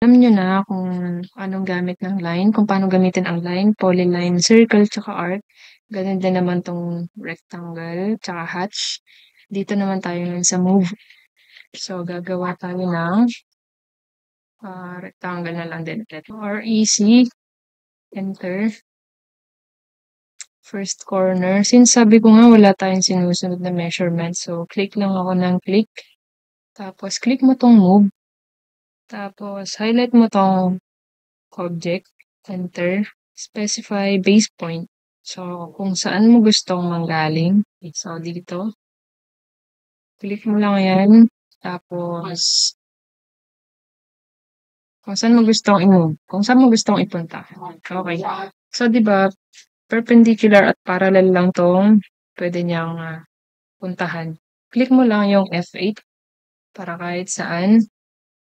Alam niyo na kung anong gamit ng line, kung paano gamitin ang line, polyline, circle, tsaka arc. Gano'n din naman 'tong rectangle, tsaka hatch. Dito naman tayo ngayon sa move. So, gagawa tayo ng rectangle na lang din ulit. REC, enter. First corner. Since sabi ko nga wala tayong sinusunod na measurement, so click lang ako ng click. Tapos click mo 'tong move. Tapos highlight mo 'tong object, enter, specify base point. So, kung saan mo gustong manggaling. So, dito. Click mo lang yan. Tapos, kung saan mo gustong i-move. Kung saan mo gustong ipunta. Okay. So, di ba, perpendicular at parallel lang tong pwede niyang puntahan. Click mo lang yung F8 para kahit saan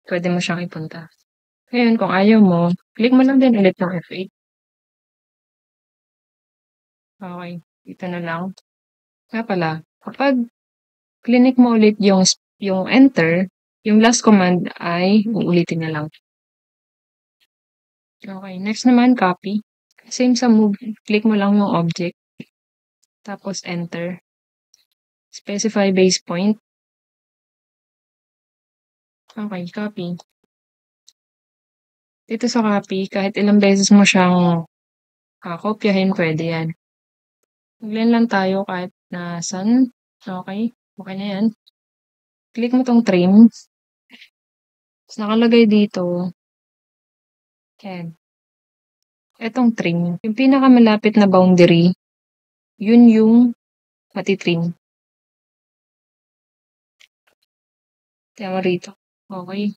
pwede mo siyang ipunta. Ngayon, kung ayaw mo, click mo lang din ulit yung F8. Okay, dito na lang. Nga pala, kapag clinic mo ulit yung enter, yung last command ay uulitin na lang. Okay, next naman, copy. Same sa move, click mo lang yung object. Tapos enter. Specify base point. Okay, copy. Dito sa copy, kahit ilang beses mo siyang kopyahin, pwede yan. Maglan lang tayo kahit nasan. Okay, okay na yan. Click mo tong trim. Tapos nakalagay dito. Yan. Etong trim. Yung pinakamalapit na boundary, yun yung matitrim. Kaya mo rito. Okay.